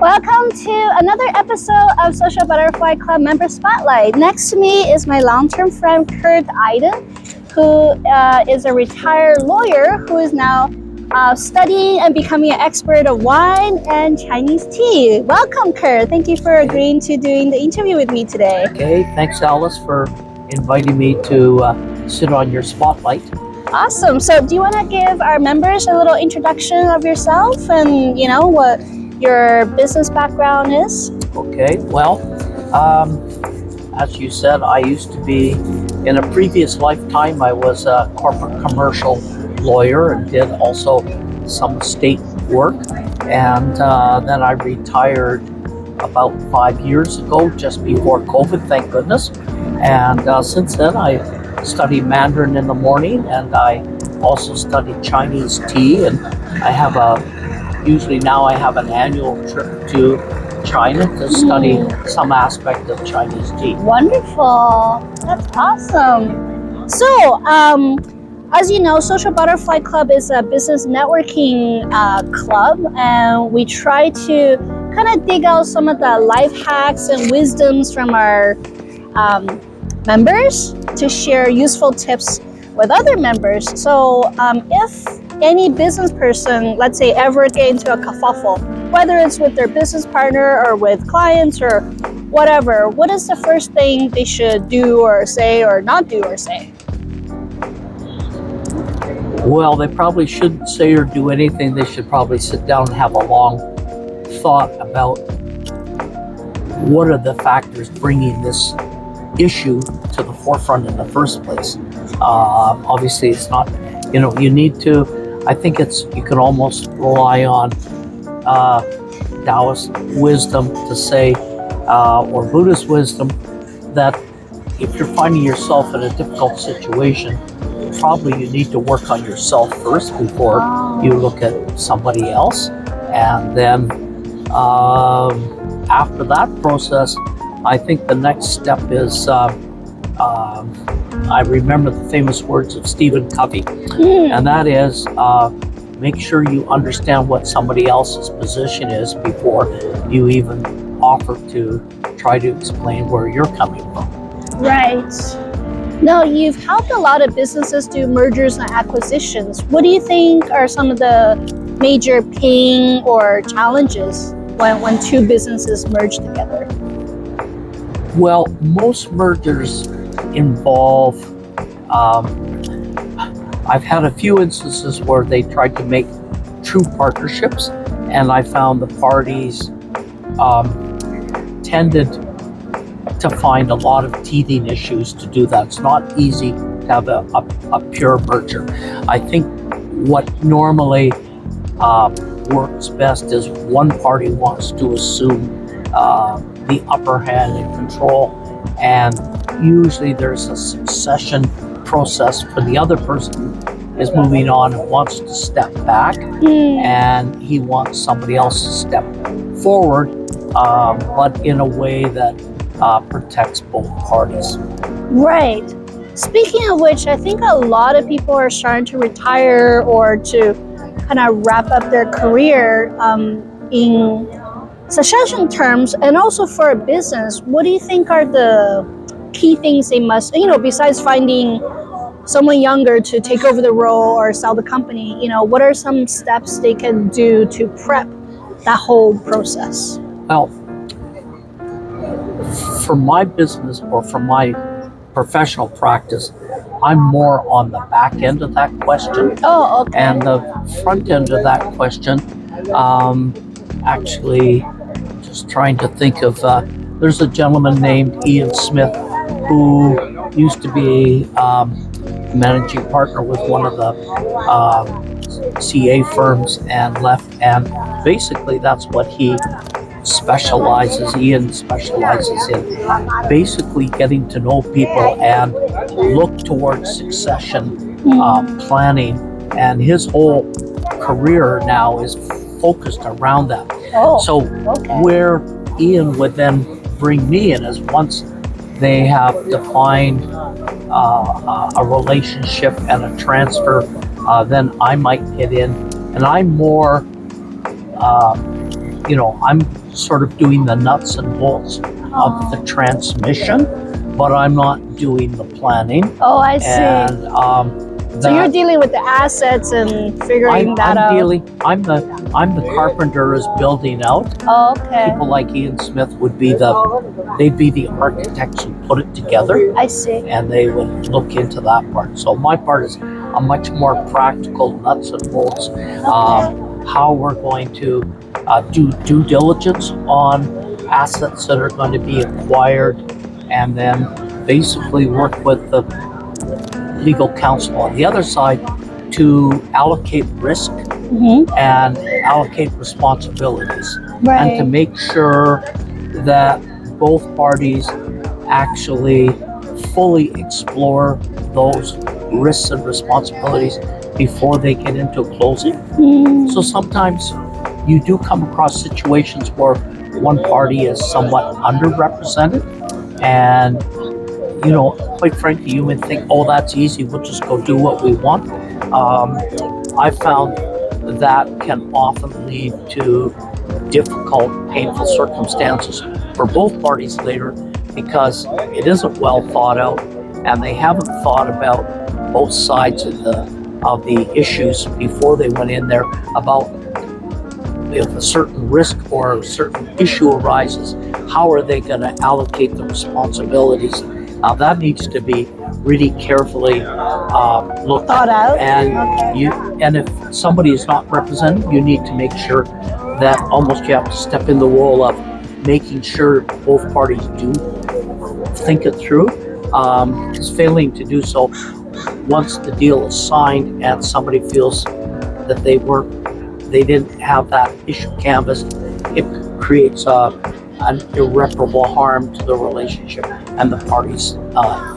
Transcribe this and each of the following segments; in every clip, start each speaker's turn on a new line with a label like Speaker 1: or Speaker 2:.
Speaker 1: Welcome to another episode of Social Butterfly Club Member Spotlight. Next to me is my long-term friend Kurt Aydin, who is a retired lawyer who is now studying and becoming an expert of wine and Chinese tea. Welcome, Kurt. Thank you for agreeing to doing the interview with me today.
Speaker 2: Okay, thanks Alice for inviting me to sit on your spotlight.
Speaker 1: Awesome. So do you want to give our members a little introduction of yourself and what your business background is?
Speaker 2: Okay, well, as you said, I used to be, in a previous lifetime, I was a corporate commercial lawyer and did also some estate work. And then I retired about 5 years ago, just before COVID, thank goodness. And since then, I study Mandarin in the morning, and I also study Chinese tea, and usually now I have an annual trip to China to study some aspect of Chinese tea.
Speaker 1: Wonderful. That's awesome. So, as you know, Social Butterfly Club is a business networking club, and we try to kind of dig out some of the life hacks and wisdoms from our members to share useful tips with other members. So if any business person, let's say, ever get into a kerfuffle, whether it's with their business partner or with clients or whatever, what is the first thing they should do or say or not do or say?
Speaker 2: Well, they probably shouldn't say or do anything. They should probably sit down and have a long thought about what are the factors bringing this issue to the forefront in the first place. Obviously, it's not, you need to, I think you can almost rely on Taoist wisdom to say, or Buddhist wisdom, that if you're finding yourself in a difficult situation, probably you need to work on yourself first before you look at somebody else. And then after that process, I think the next step is, I remember the famous words of Stephen Covey, and that is, make sure you understand what somebody else's position is before you even offer to try to explain where you're coming from.
Speaker 1: Right. Now, you've helped a lot of businesses do mergers and acquisitions. What do you think are some of the major pain or challenges when two businesses merge together?
Speaker 2: Well, most mergers involve, I've had a few instances where they tried to make true partnerships, and I found the parties tended to find a lot of teething issues to do that. It's not easy to have a pure merger. I think what normally works best is one party wants to assume the upper hand and control, and usually there's a succession process for the other person is moving on and wants to step back, and he wants somebody else to step forward, but in a way that protects both parties.
Speaker 1: Right. Speaking of which, I think a lot of people are starting to retire or to kind of wrap up their career in succession terms, and also for a business. What do you think are the key things they must, besides finding someone younger to take over the role or sell the company, what are some steps they can do to prep that whole process?
Speaker 2: Well, for my business or for my professional practice, I'm more on the back end of that question.
Speaker 1: Oh, okay.
Speaker 2: And the front end of that question, actually, just trying to think of, there's a gentleman named Ian Smith who used to be managing partner with one of the CA firms and left, and basically that's what he specializes. Ian specializes in basically getting to know people and look towards succession planning, and his whole career now is focused around that. So where Ian would then bring me in is once they have defined a relationship and a transfer, then I might get in, and I'm more I'm sort of doing the nuts and bolts of the transmission, but I'm not doing the planning.
Speaker 1: Oh, I see.
Speaker 2: And
Speaker 1: so you're dealing with the assets and figuring that out.
Speaker 2: I'm the carpenter is building out.
Speaker 1: Oh, okay.
Speaker 2: People like Ian Smith would be they'd be the architects who put it together.
Speaker 1: I see.
Speaker 2: And they would look into that part. So my part is a much more practical nuts and bolts. How we're going to do due diligence on assets that are going to be acquired, and then basically work with the legal counsel on the other side to allocate risk and allocate responsibilities, and to make sure that both parties actually fully explore those risks and responsibilities before they get into a closing. So sometimes you do come across situations where one party is somewhat underrepresented, and quite frankly, you would think, oh, that's easy, we'll just go do what we want. I found that can often lead to difficult, painful circumstances for both parties later, because it isn't well thought out, and they haven't thought about both sides of the issues before they went in there about if a certain risk or a certain issue arises, how are they going to allocate the responsibilities? That needs to be really carefully looked
Speaker 1: thought out.
Speaker 2: And if somebody is not represented, you need to make sure that almost you have to step in the role of making sure both parties do think it through. Because failing to do so, once the deal is signed and somebody feels that they didn't have that issue canvassed, it creates an irreparable harm to the relationship, and the parties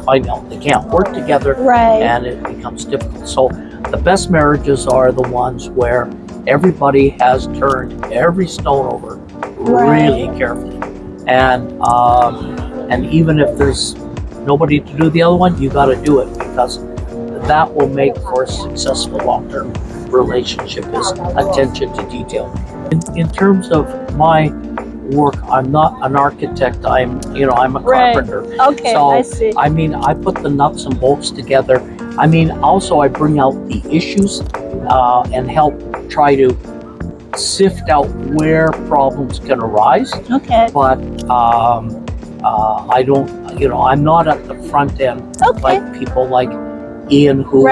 Speaker 2: find out they can't work together, and it becomes difficult. So the best marriages are the ones where everybody has turned every stone over really carefully, and even if there's nobody to do the other one, you got to do it, because that will make for a successful long-term relationship is attention to detail. In terms of my work, I'm not an architect. I'm a carpenter.
Speaker 1: Okay,
Speaker 2: so,
Speaker 1: I see.
Speaker 2: I put the nuts and bolts together. Also I bring out the issues and help try to sift out where problems can arise.
Speaker 1: Okay.
Speaker 2: But I don't. I'm not at the front end like people like Ian, who,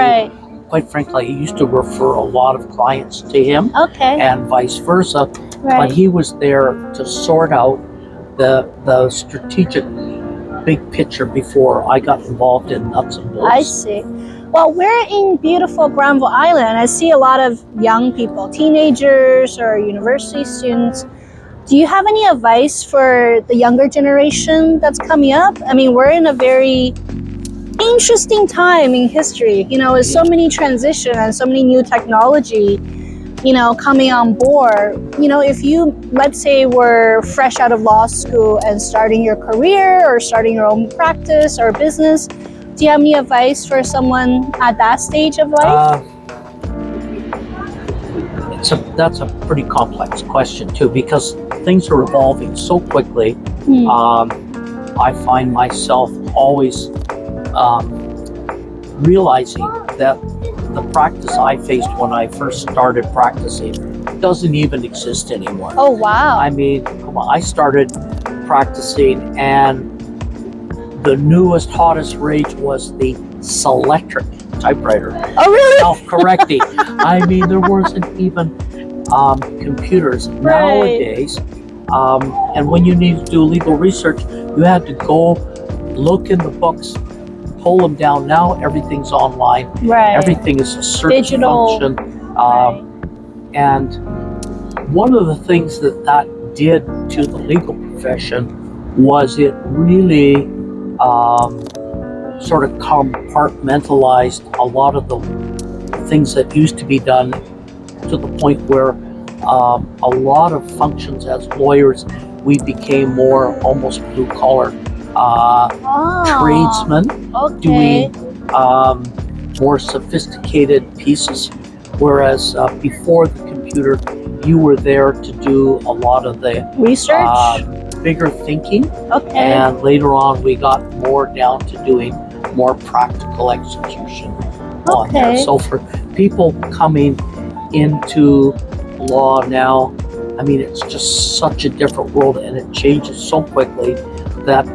Speaker 2: quite frankly, I used to refer a lot of clients to him, and vice versa. But he was there to sort out the strategic big picture before I got involved in nuts and bolts.
Speaker 1: I see. Well, we're in beautiful Granville Island. I see a lot of young people, teenagers or university students. Do you have any advice for the younger generation that's coming up? We're in a very interesting time in history, with so many transition and so many new technology, coming on board. If you, let's say, were fresh out of law school and starting your career or starting your own practice or business, do you have any advice for someone at that stage of life?
Speaker 2: That's a pretty complex question too, because things are evolving so quickly. I find myself always realizing that the practice I faced when I first started practicing doesn't even exist anymore.
Speaker 1: Oh, wow.
Speaker 2: Come on, I started practicing and the newest, hottest rage was the Selectric typewriter.
Speaker 1: Oh, really?
Speaker 2: Self-correcting. There wasn't even computers nowadays. And when you need to do legal research, you had to go look in the books, pull them down. Now everything's online. Everything is a search
Speaker 1: digital
Speaker 2: function. And one of the things that did to the legal profession was it really sort of compartmentalized a lot of the things that used to be done, to the point where a lot of functions as lawyers, we became more almost blue collar tradesmen doing more sophisticated pieces, whereas before the computer you were there to do a lot of the
Speaker 1: Research.
Speaker 2: bigger thinking,
Speaker 1: Okay.
Speaker 2: and later on we got more down to doing more practical execution on there.
Speaker 1: Okay.
Speaker 2: So for people coming into law now, I mean, it's just such a different world, and it changes so quickly that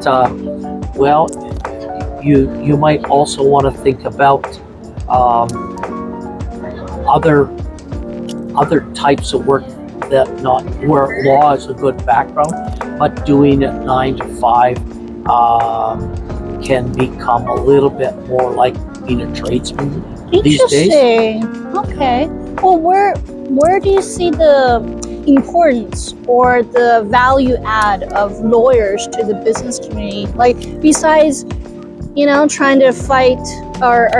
Speaker 2: well, you might also want to think about other types of work that not where law is a good background, but doing it 9 to 5 can become a little bit more like being a tradesman these days.
Speaker 1: Interesting. Okay. Well, where do you see the importance or the value add of lawyers to the business community? Like, besides, trying to fight or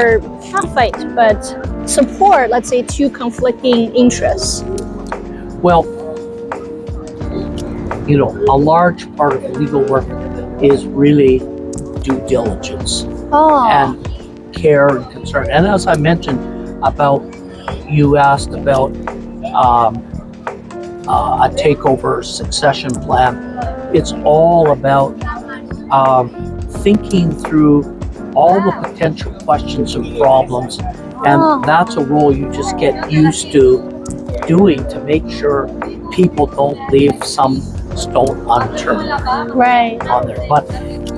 Speaker 1: not fight, but support, let's say, two conflicting interests.
Speaker 2: Well, a large part of legal work is really due diligence and care and concern. And as I mentioned you asked about a takeover succession plan. It's all about thinking through all the potential questions and problems, and that's a role you just get used to doing to make sure people don't leave some stone unturned
Speaker 1: Right.
Speaker 2: on there. But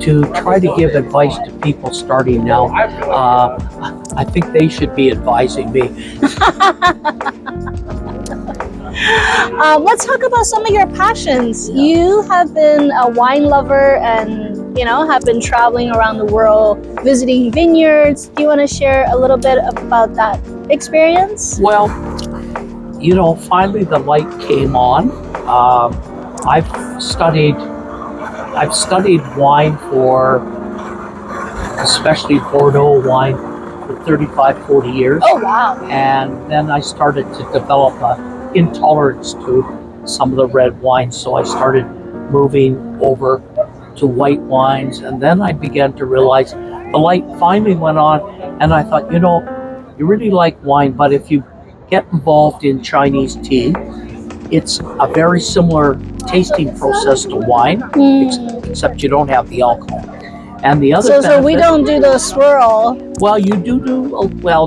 Speaker 2: to try to give advice to people starting now, I think they should be advising me.
Speaker 1: Let's talk about some of your passions. You have been a wine lover and, have been traveling around the world, visiting vineyards. Do you want to share a little bit about that experience?
Speaker 2: Well, finally the light came on. I've studied wine especially Bordeaux wine, for 35, 40 years.
Speaker 1: Oh, wow.
Speaker 2: And then I started to develop an intolerance to some of the red wines. So I started moving over to white wines. And then I began to realize the light finally went on. And I thought, you really like wine, but if you get involved in Chinese tea, it's a very similar tasting process to wine, except you don't have the alcohol. And the other
Speaker 1: so we don't do the swirl.
Speaker 2: Well, you do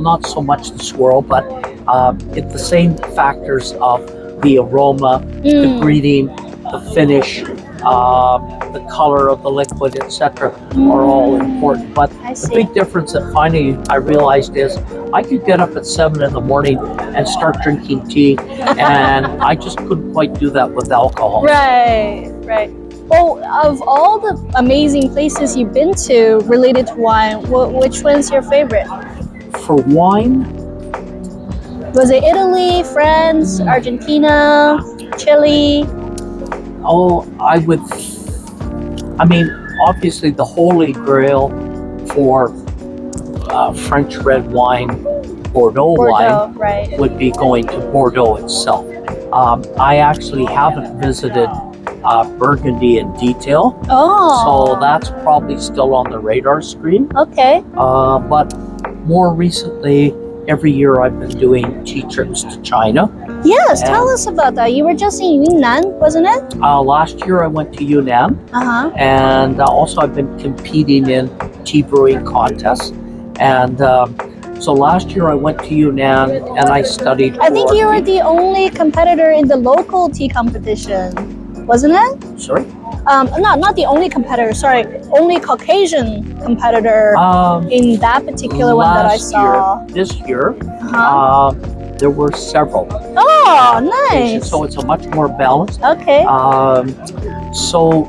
Speaker 2: not so much the swirl, but it's the same factors of the aroma, the breeding, the finish, the color of the liquid, etc., are all important. But the big difference that finally I realized is I could get up at 7 in the morning and start drinking tea, and I just couldn't quite do that with alcohol.
Speaker 1: Right. Well, of all the amazing places you've been to related to wine, which one's your favorite?
Speaker 2: For wine?
Speaker 1: Was it Italy, France, Argentina, Chile?
Speaker 2: Obviously the holy grail for French red wine, Bordeaux wine,
Speaker 1: right,
Speaker 2: would be going to Bordeaux itself. I actually haven't visited Burgundy in detail, so that's probably still on the radar screen.
Speaker 1: Okay.
Speaker 2: But more recently, every year I've been doing tea trips to China.
Speaker 1: Yes, tell us about that. You were just in Yunnan, wasn't it?
Speaker 2: Last year I went to Yunnan, and also I've been competing in tea brewing contests. And so last year I went to Yunnan and I studied.
Speaker 1: I think you were the only competitor in the local tea competition, wasn't it?
Speaker 2: Sorry?
Speaker 1: Not the only competitor, sorry, only Caucasian competitor in that particular one that I saw.
Speaker 2: This year, there were several.
Speaker 1: Oh, nice.
Speaker 2: So it's a much more balanced.
Speaker 1: Okay.
Speaker 2: So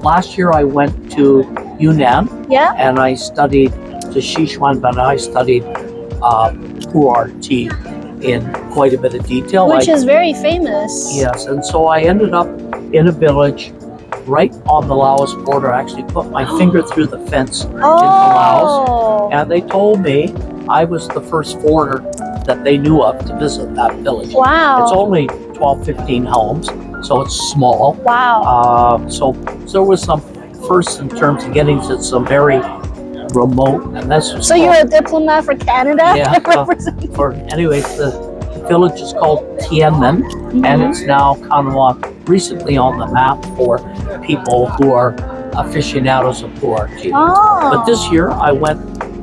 Speaker 2: last year I went to Yunnan, and I studied the Sichuan, but I studied pu'er tea in quite a bit of detail.
Speaker 1: Which is very famous.
Speaker 2: Yes, and so I ended up in a village right on the Laos border. I actually put my finger through the fence into Laos, and they told me I was the first foreigner that they knew of to visit that village.
Speaker 1: Wow.
Speaker 2: It's only 12, 15 homes, so it's small.
Speaker 1: Wow.
Speaker 2: So there was some firsts in terms of getting to some very remote, and that's
Speaker 1: so you're a diplomat for Canada?
Speaker 2: Yeah. Anyways, village is called Tianmen, and it's now kind of recently on the map for people who are aficionados of pu'er tea.
Speaker 1: Oh.
Speaker 2: But this year I went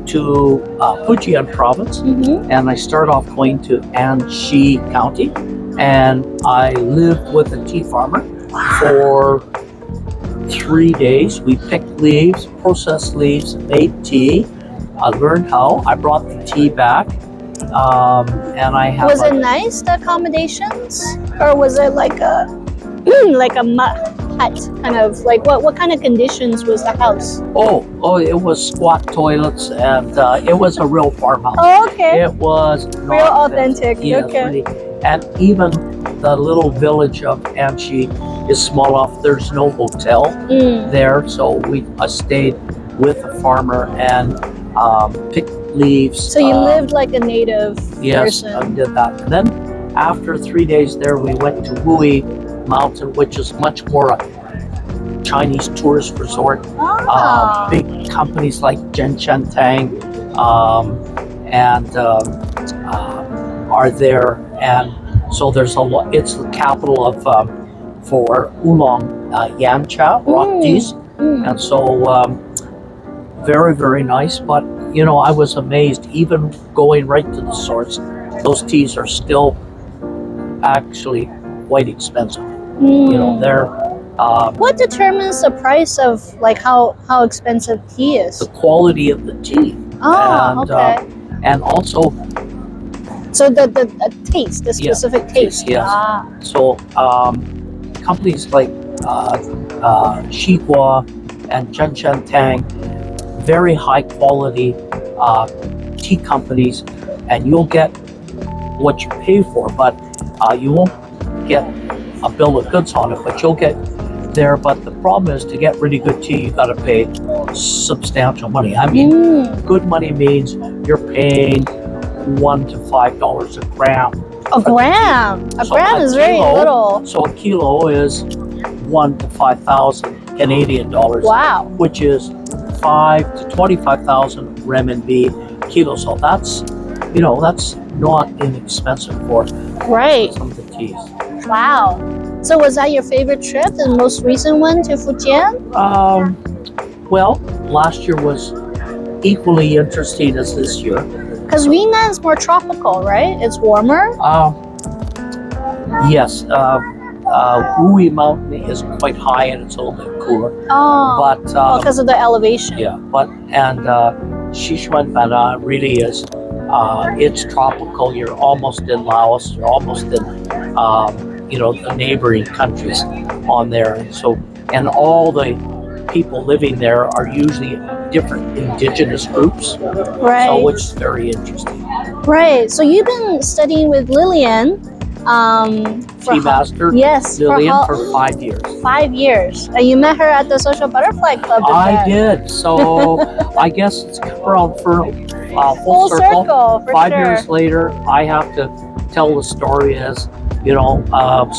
Speaker 2: to Fujian province, and I started off going to Anxi County, and I lived with a tea farmer for 3 days. We picked leaves, processed leaves, made tea. I learned how. I brought the tea back, and I have.
Speaker 1: Was it nice, the accommodations, or was it like a like a hut kind of? Like what kind of conditions was the house?
Speaker 2: Oh, it was squat toilets, and it was a real farmhouse.
Speaker 1: Oh, okay.
Speaker 2: It was
Speaker 1: Real authentic.
Speaker 2: Yes,
Speaker 1: Okay.
Speaker 2: really. And even the little village of Anxi is small enough. There's no hotel there, so I stayed with a farmer and picked leaves.
Speaker 1: So you lived like a native
Speaker 2: Yes,
Speaker 1: person.
Speaker 2: I did that. And then after 3 days there, we went to Wui Mountain, which is much more a Chinese tourist resort.
Speaker 1: Ah.
Speaker 2: Big companies like Tang and are there, and so there's a lot. It's the capital of for oolong yancha rock teas, and so very, very nice. But you know, I was amazed. Even going right to the source, those teas are still actually quite expensive. You know, they're
Speaker 1: what determines the price of like how expensive tea is?
Speaker 2: the quality of the tea.
Speaker 1: Oh,
Speaker 2: and,
Speaker 1: okay.
Speaker 2: And also,
Speaker 1: So the taste, the specific taste.
Speaker 2: yes.
Speaker 1: Ah.
Speaker 2: So companies like Shihua and Tang, very high quality tea companies, and you'll get what you pay for, but you won't get a bill of goods on it, but you'll get there. But the problem is, to get really good tea, you got to pay substantial money. I mean, good money means you're paying $1 to $5 a gram.
Speaker 1: A gram. A
Speaker 2: So
Speaker 1: gram
Speaker 2: a
Speaker 1: is very
Speaker 2: kilo-
Speaker 1: little.
Speaker 2: So a kilo is 1 to 5,000 Canadian dollars,
Speaker 1: Wow.
Speaker 2: which is 5 to 25,000 renminbi kilo. So that's, you know, that's not inexpensive for
Speaker 1: Right.
Speaker 2: some of the teas.
Speaker 1: Wow. So was that your favorite trip, the most recent one to Fujian?
Speaker 2: Well, last year was equally interesting as this year.
Speaker 1: Because Yunnan's more tropical, right? It's warmer.
Speaker 2: Yes, Wui Mountain is quite high and it's a little bit cooler.
Speaker 1: Oh.
Speaker 2: But
Speaker 1: Because of the elevation.
Speaker 2: yeah, and Sichuan really is. It's tropical. You're almost in Laos. You're almost in, the neighboring countries on there. And so, and all the people living there are usually different indigenous groups.
Speaker 1: Right.
Speaker 2: So, which is very interesting.
Speaker 1: Right. So you've been studying with Lillian. For
Speaker 2: Tea master
Speaker 1: yes,
Speaker 2: Lillian for 5 years.
Speaker 1: 5 years. And you met her at the Social Butterfly Club.
Speaker 2: I did. So I guess it's around for full circle.
Speaker 1: For
Speaker 2: 5
Speaker 1: sure.
Speaker 2: years later, I have to tell the story as,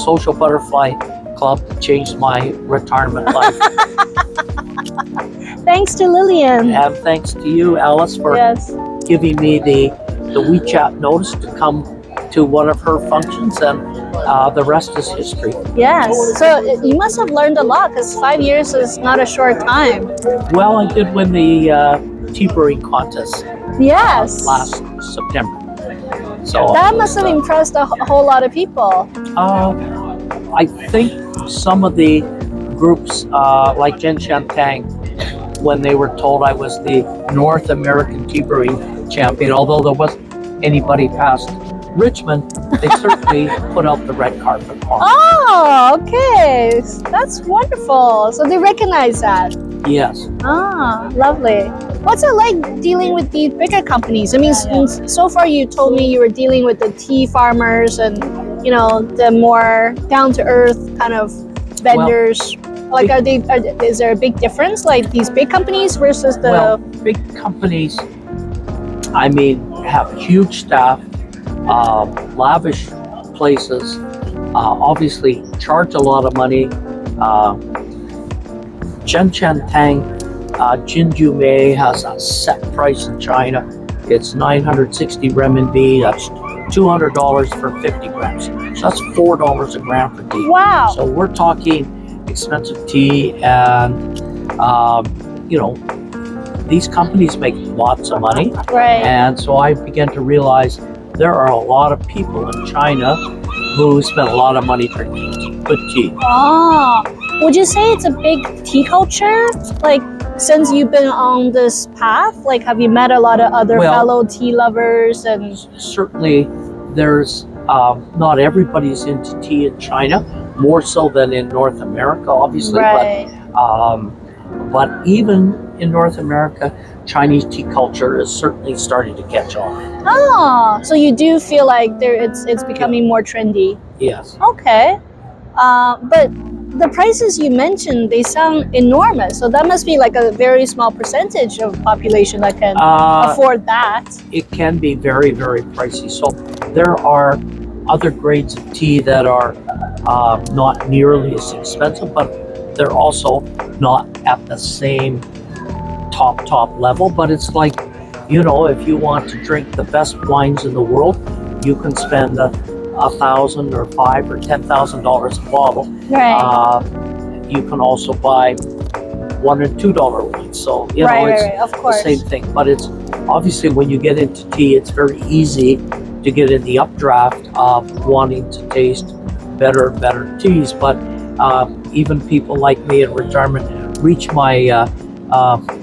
Speaker 2: Social Butterfly Club changed my retirement life.
Speaker 1: Thanks to Lillian.
Speaker 2: And thanks to you, Alice, for
Speaker 1: Yes.
Speaker 2: giving me the WeChat notice to come to one of her functions, and the rest is history.
Speaker 1: Yes. So you must have learned a lot, because 5 years is not a short time.
Speaker 2: Well, I did win the tea brewing contest
Speaker 1: Yes.
Speaker 2: last September. So
Speaker 1: That must have impressed a whole lot of people.
Speaker 2: I think some of the groups, like Tang, when they were told I was the North American tea brewing champion, although there wasn't anybody past Richmond, they certainly put out the red carpet for me.
Speaker 1: Oh, okay. That's wonderful. So they recognize that.
Speaker 2: Yes.
Speaker 1: Ah, lovely. What's it like dealing with these bigger companies? I mean, so far you told me you were dealing with the tea farmers and, the more down-to-earth kind of vendors. Is there a big difference, like these big companies versus the...
Speaker 2: Well, big companies, I mean, have huge staff, lavish places, obviously charge a lot of money. Tang, Jinju Mei has a set price in China. It's 960 renminbi, that's $200 for 50 grams. So that's $4 a gram for tea.
Speaker 1: Wow.
Speaker 2: So we're talking expensive tea, and you know, these companies make lots of money.
Speaker 1: Right.
Speaker 2: And so I began to realize there are a lot of people in China who spend a lot of money drinking good tea.
Speaker 1: Ah, would you say it's a big tea culture? Like, since you've been on this path, like, have you met a lot of other
Speaker 2: Well,
Speaker 1: fellow tea lovers? And
Speaker 2: certainly there's not everybody's into tea in China, more so than in North America, obviously.
Speaker 1: right.
Speaker 2: But even in North America, Chinese tea culture is certainly starting to catch on.
Speaker 1: Ah, so you do feel like it's becoming more trendy.
Speaker 2: Yes.
Speaker 1: Okay. But the prices you mentioned, they sound enormous. So that must be like a very small percentage of population that can afford that.
Speaker 2: It can be very, very pricey. So there are other grades of tea that are not nearly as expensive, but they're also not at the same top level. But it's like, you know, if you want to drink the best wines in the world, you can spend $1,000 or $5,000 or $10,000 a bottle.
Speaker 1: Right.
Speaker 2: You can also buy $1 and $2 wines. So you know, it's
Speaker 1: Of
Speaker 2: the
Speaker 1: course.
Speaker 2: same thing. But it's obviously, when you get into tea, it's very easy to get in the updraft of wanting to taste better teas. But even people like me in retirement reach my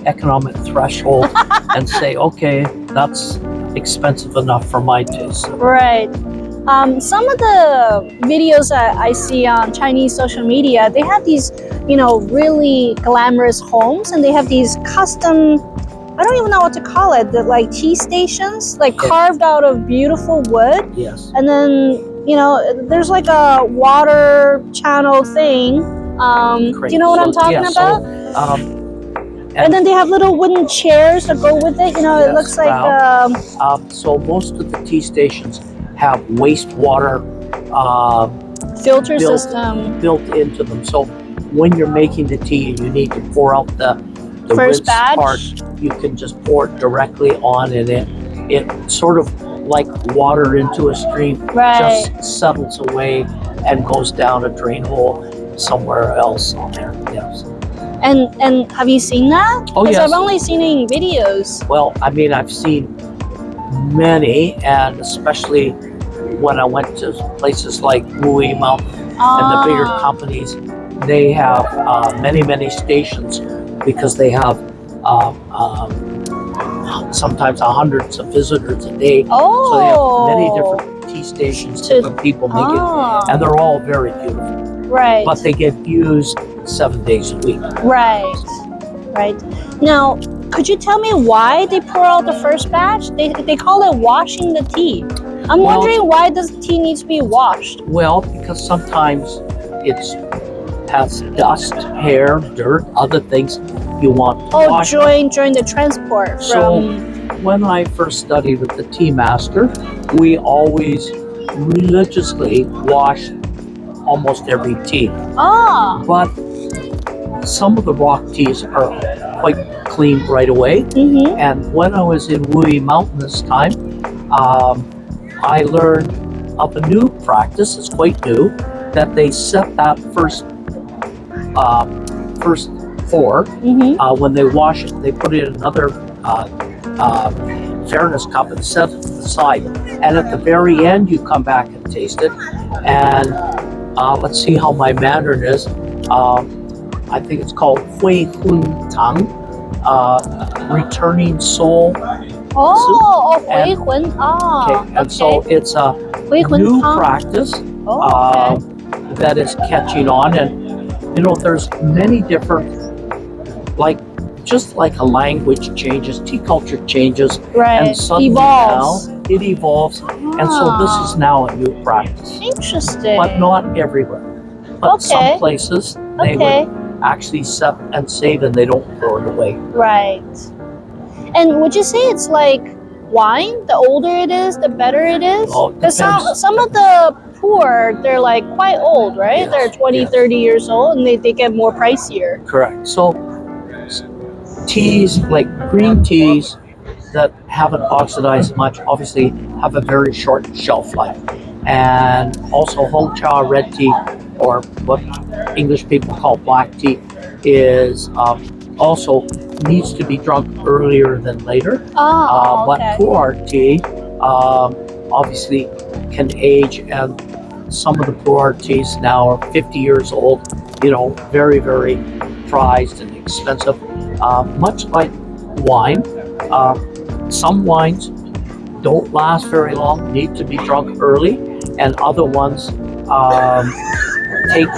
Speaker 2: economic threshold and say, okay, that's expensive enough for my taste.
Speaker 1: Right. Some of the videos that I see on Chinese social media, they have these, you know, really glamorous homes, and they have these custom, I don't even know what to call it, the like tea stations, like carved out of beautiful wood.
Speaker 2: Yes.
Speaker 1: And then, you know, there's like a water channel thing. Do you know what I'm talking about? And then they have little wooden chairs that go with it. You know, it looks like.
Speaker 2: So most of the tea stations have wastewater
Speaker 1: filter system
Speaker 2: built into them. So when you're making the tea and you need to pour out the
Speaker 1: first
Speaker 2: rinse
Speaker 1: batch
Speaker 2: part, you can just pour it directly on, and it sort of like water into a stream,
Speaker 1: right.
Speaker 2: just settles away and goes down a drain hole somewhere else on there. Yes.
Speaker 1: And have you seen that?
Speaker 2: Oh,
Speaker 1: Because
Speaker 2: yes.
Speaker 1: I've only seen it in videos.
Speaker 2: Well, I mean, I've seen many, and especially when I went to places like Wui Mountain and the bigger companies, they have many stations, because they have sometimes hundreds of visitors a day.
Speaker 1: Oh.
Speaker 2: So they have many different tea stations, different people making, and they're all very beautiful.
Speaker 1: Right.
Speaker 2: But they get used 7 days a week.
Speaker 1: Right. Now, could you tell me why they pour out the first batch? They call it washing the tea. I'm wondering, why does the tea need to be washed?
Speaker 2: Well, because sometimes it's has dust, hair, dirt, other things you want to wash.
Speaker 1: during the transport.
Speaker 2: So when I first studied with the tea master, we always religiously washed almost every tea. But some of the rock teas are quite clean right away.
Speaker 1: Mm-hmm.
Speaker 2: And when I was in Wui Mountain this time, I learned of a new practice, it's quite new, that they set that first pour.
Speaker 1: Mm-hmm.
Speaker 2: When they wash it, they put it in another fairness cup and set it to the side. And at the very end, you come back and taste it. And let's see how my Mandarin is. I think it's called Hui Hun Tang, returning soul.
Speaker 1: Hui Hun.
Speaker 2: Okay, and so it's a new practice that is catching on, and you know, there's many different, like, just like a language changes, tea culture changes,
Speaker 1: Right.
Speaker 2: and suddenly
Speaker 1: Evolves.
Speaker 2: now it evolves, and so this is now a new practice.
Speaker 1: Interesting.
Speaker 2: But not everywhere. But some places they would actually set and save, and they don't throw it away.
Speaker 1: Right. And would you say it's like wine? The older it is, the better it is?
Speaker 2: Oh, it
Speaker 1: Because
Speaker 2: depends.
Speaker 1: some of the poor, they're like quite old, right?
Speaker 2: Yes,
Speaker 1: They're 20,
Speaker 2: yes.
Speaker 1: 30 years old, and they get more pricier.
Speaker 2: Correct. So teas, like green teas, that haven't oxidized much obviously have a very short shelf life. And also Hongcha red tea, or what English people call black tea, is also needs to be drunk earlier than later.
Speaker 1: Oh,
Speaker 2: But
Speaker 1: okay.
Speaker 2: pu'er tea obviously can age, and some of the pu'er teas now are 50 years old, very, very prized and expensive. Much like wine, some wines don't last very long, need to be drunk early, and other ones take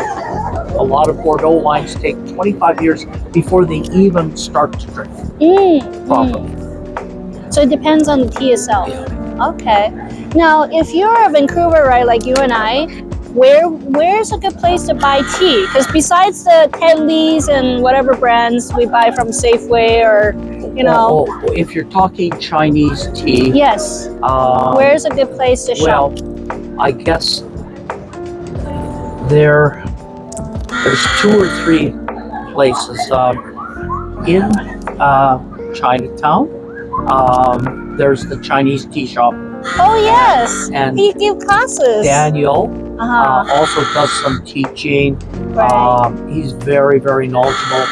Speaker 2: a lot of Bordeaux wines take 25 years before they even start to drink properly.
Speaker 1: So it depends on the tea itself.
Speaker 2: Yeah.
Speaker 1: Okay. Now, if you're a Vancouver, right, like you and I, where's a good place to buy tea? Because besides the Tenleys and whatever brands we buy from Safeway, or
Speaker 2: If you're talking Chinese tea,
Speaker 1: yes, where's a good place to shop?
Speaker 2: Well, I guess there's 2 or 3 places in Chinatown. There's the Chinese tea shop.
Speaker 1: Oh yes,
Speaker 2: And
Speaker 1: he give classes.
Speaker 2: Daniel
Speaker 1: Uh-huh.
Speaker 2: also does some teaching.
Speaker 1: Right.
Speaker 2: He's very, very knowledgeable.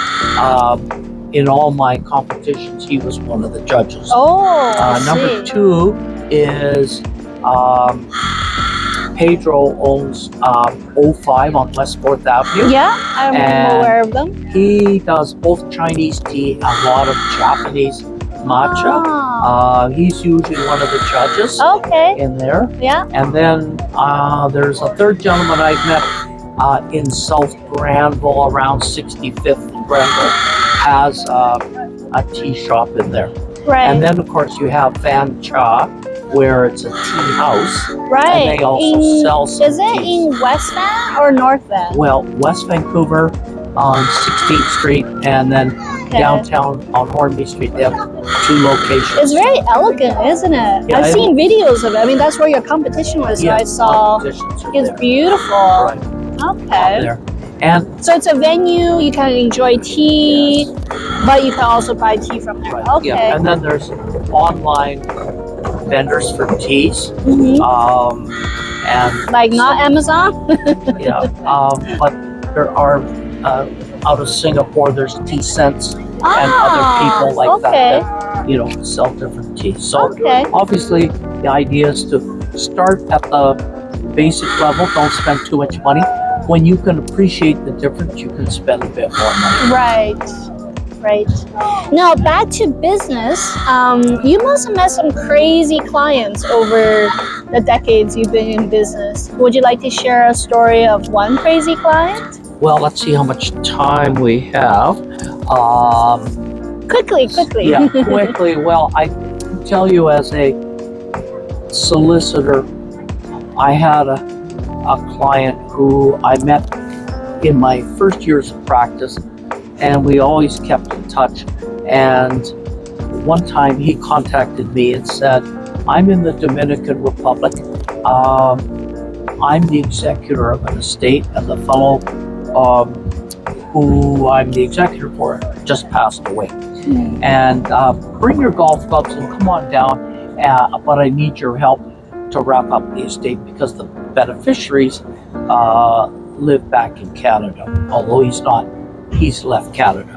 Speaker 2: In all my competitions, he was one of the judges.
Speaker 1: Oh, I
Speaker 2: Number
Speaker 1: see.
Speaker 2: 2 is Pedro owns O5 on West 4th Avenue.
Speaker 1: Yeah, I'm
Speaker 2: And
Speaker 1: aware of them.
Speaker 2: He does both Chinese tea, a lot of Japanese matcha.
Speaker 1: Ah,
Speaker 2: He's usually one of the judges
Speaker 1: okay.
Speaker 2: in there.
Speaker 1: Yeah.
Speaker 2: And then there's a third gentleman I've met in South Granville, around 65th and Granville, has a tea shop in there.
Speaker 1: Right.
Speaker 2: And then, of course, you have Van Cha, where it's a tea house.
Speaker 1: Right.
Speaker 2: And they also sell some
Speaker 1: Is it
Speaker 2: teas.
Speaker 1: in West Van or North Van?
Speaker 2: Well, West Vancouver on 16th Street, and then
Speaker 1: Okay.
Speaker 2: downtown on Hornby Street. They have 2 locations.
Speaker 1: It's very elegant, isn't it?
Speaker 2: Yeah,
Speaker 1: I've seen videos of it. I mean, that's where your competition was. So I saw.
Speaker 2: competitions are
Speaker 1: It's
Speaker 2: there.
Speaker 1: beautiful.
Speaker 2: Right,
Speaker 1: Okay.
Speaker 2: there. And
Speaker 1: So it's a venue. You can enjoy tea, but you can also buy tea from there.
Speaker 2: right,
Speaker 1: Okay.
Speaker 2: yeah, and then there's online vendors for teas.
Speaker 1: Mhm.
Speaker 2: And
Speaker 1: Like not Amazon.
Speaker 2: yeah, but there are out of Singapore. There's Tea Sense and other people like
Speaker 1: okay.
Speaker 2: that sell different teas. So
Speaker 1: Okay.
Speaker 2: obviously, the idea is to start at the basic level. Don't spend too much money. When you can appreciate the difference, you can spend a bit more money.
Speaker 1: Right. Now back to business. You must have met some crazy clients over the decades you've been in business. Would you like to share a story of one crazy client?
Speaker 2: Well, let's see how much time we have.
Speaker 1: Quickly.
Speaker 2: Yeah, quickly. Well, I can tell you, as a solicitor, I had a client who I met in my first years of practice, and we always kept in touch. And one time he contacted me and said, I'm in the Dominican Republic. I'm the executor of an estate, and the fellow who I'm the executor for just passed away. And bring your golf clubs and come on down, but I need your help to wrap up the estate because the beneficiaries live back in Canada, although he's left Canada.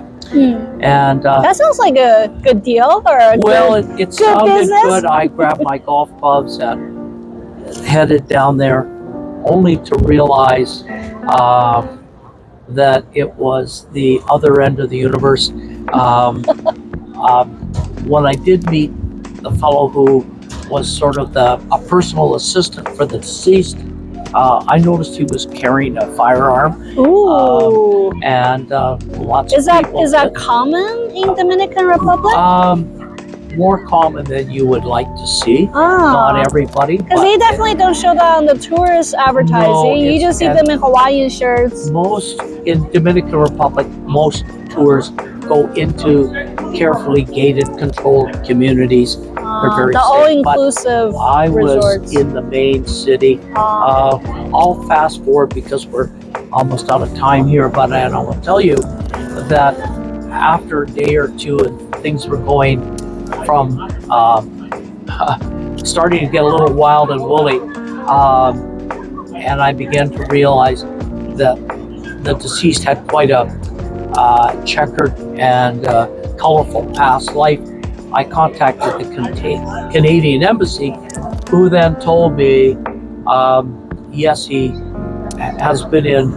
Speaker 2: And
Speaker 1: That sounds like a good deal or a good
Speaker 2: it sounded
Speaker 1: business.
Speaker 2: good. I grabbed my golf clubs and headed down there, only to realize that it was the other end of the universe. When I did meet the fellow who was sort of a personal assistant for the deceased, I noticed he was carrying a firearm.
Speaker 1: Ooh.
Speaker 2: And lots of people.
Speaker 1: Is that common in Dominican Republic?
Speaker 2: More common than you would like to see. Not everybody.
Speaker 1: Because they definitely don't show that on the tourist advertising.
Speaker 2: No,
Speaker 1: You just see them in Hawaiian shirts.
Speaker 2: Most in Dominican Republic, most tours go into carefully gated, controlled communities. They're very
Speaker 1: The
Speaker 2: safe.
Speaker 1: all-inclusive
Speaker 2: I was
Speaker 1: resorts.
Speaker 2: in the main city. I'll fast forward because we're almost out of time here, but I will tell you that after a day or two and things were going from starting to get a little wild and woolly. And I began to realize that the deceased had quite a checkered and colorful past life. I contacted the Canadian Embassy, who then told me, yes, he has been in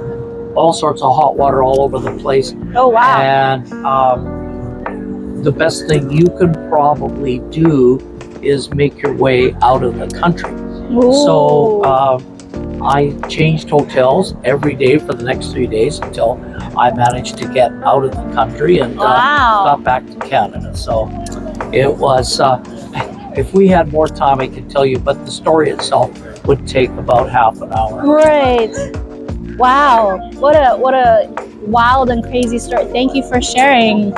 Speaker 2: all sorts of hot water all over the place.
Speaker 1: Oh, wow.
Speaker 2: And the best thing you can probably do is make your way out of the country.
Speaker 1: Ooh.
Speaker 2: So I changed hotels every day for the next 3 days until I managed to get out of the country and
Speaker 1: Wow.
Speaker 2: got back to Canada. So it was, if we had more time, I could tell you, but the story itself would take about half an hour.
Speaker 1: Great. Wow. What a wild and crazy story. Thank you for sharing.